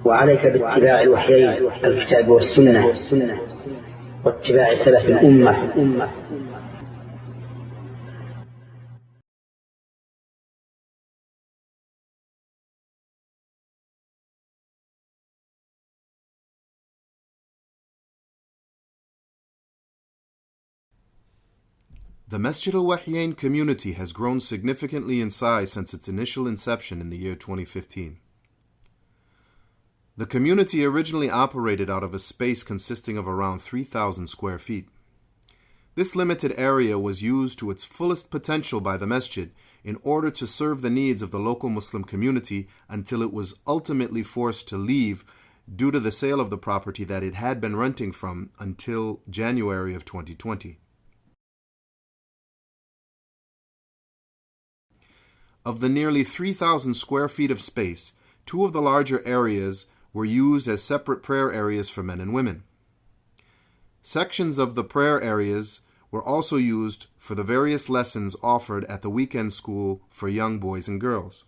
وعليك باتباع الوحيين الكتاب والسنة واتباع سلف الأمة. The Masjid Al-Wahyain community has grown significantly in size since its initial inception in the year 2015. The community originally operated out of a space consisting of around 3,000 square feet. This limited area was used to its fullest potential by the masjid in order to serve the needs of the local Muslim community until it was ultimately forced to leave due to the sale of the property that it had been renting from until January of 2020. Of the nearly 3,000 square feet of space, 2 of the larger areas were used as separate prayer areas for men and women. Sections of the prayer areas were also used for the various lessons offered at the weekend school for young boys and girls.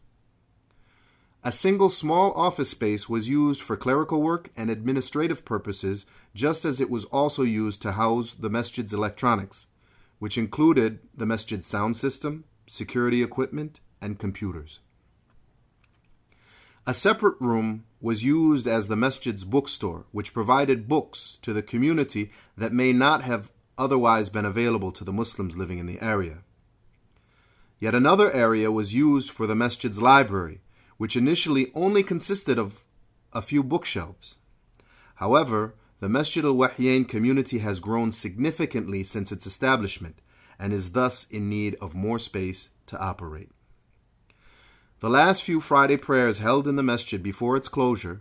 A single small office space was used for clerical work and administrative purposes, just as it was also used to house the masjid's electronics, which included the masjid's sound system, security equipment, and computers. A separate room was used as the masjid's bookstore, which provided books to the community that may not have otherwise been available to the Muslims living in the area. Yet another area was used for the masjid's library, which initially only consisted of a few bookshelves. However, the Masjid Al-Wahyain community has grown significantly since its establishment and is thus in need of more space to operate. The last few Friday prayers held in the masjid before its closure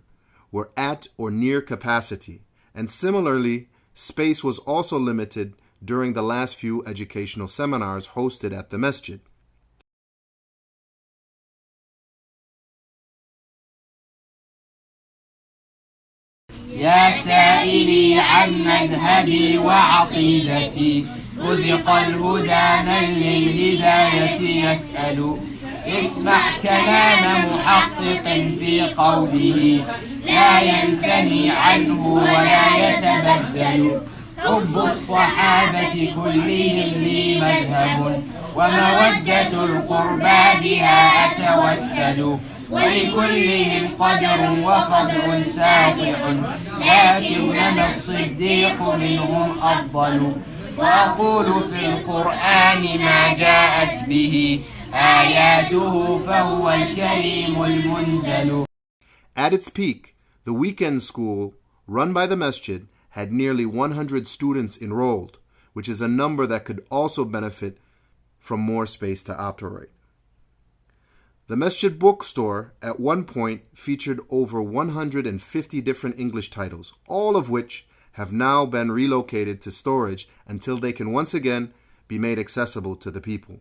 were at or near capacity, and similarly, space was also limited during the last few educational seminars hosted at the masjid. يا سائلي عن مذهبي وعقيدتي رزق الهدى من للهداية يسأل اسمع كلام محقق في قوله لا ينثني عنه ولا يتبدل حب الصحابة كلهم لي مذهب ومودة القربى بها أتوسل ولكلهم قدر وفضل ساطع لكنما الصديق منهم أفضل وأقول في القرآن ما جاءت به آياته فهو الكريم المنزل. At its peak, the weekend school, run by the masjid, had nearly 100 students enrolled, which is a number that could also benefit from more space to operate. The masjid bookstore at one point featured over 150 different English titles, all of which have now been relocated to storage until they can once again be made accessible to the people.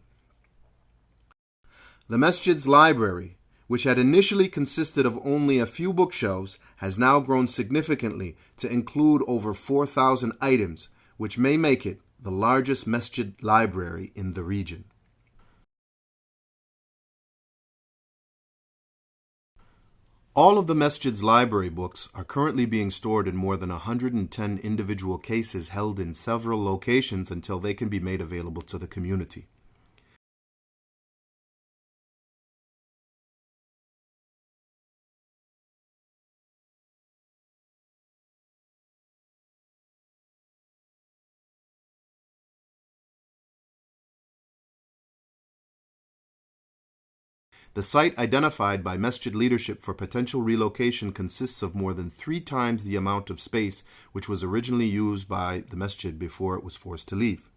The masjid's library, which had initially consisted of only a few bookshelves, has now grown significantly to include over 4,000 items, which may make it the largest masjid library in the region. All of the masjid's library books are currently being stored in more than 110 individual cases held in several locations until they can be made available to the community. The site identified by masjid leadership for potential relocation consists of more than 3 times the amount of space which was originally used by the masjid before it was forced to leave.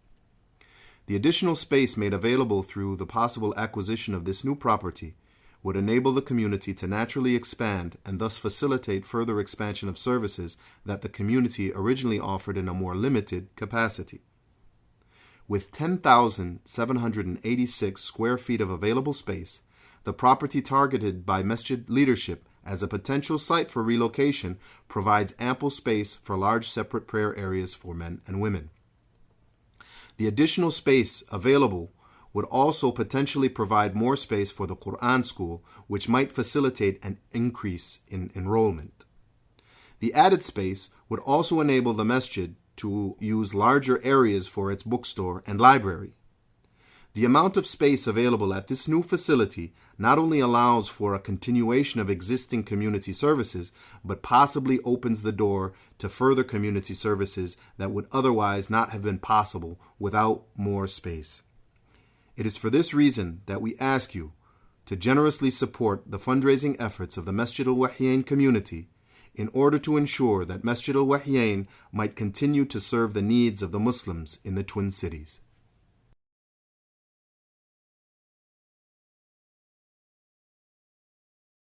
The additional space made available through the possible acquisition of this new property would enable the community to naturally expand and thus facilitate further expansion of services that the community originally offered in a more limited capacity. With 10,786 square feet of available space, the property targeted by masjid leadership as a potential site for relocation provides ample space for large separate prayer areas for men and women. The additional space available would also potentially provide more space for the Quran school, which might facilitate an increase in enrollment. The added space would also enable the masjid to use larger areas for its bookstore and library. The amount of space available at this new facility not only allows for a continuation of existing community services, but possibly opens the door to further community services that would otherwise not have been possible without more space. It is for this reason that we ask you to generously support the fundraising efforts of the Masjid Al-Wahyain community in order to ensure that Masjid Al-Wahyain might continue to serve the needs of the Muslims in the Twin Cities.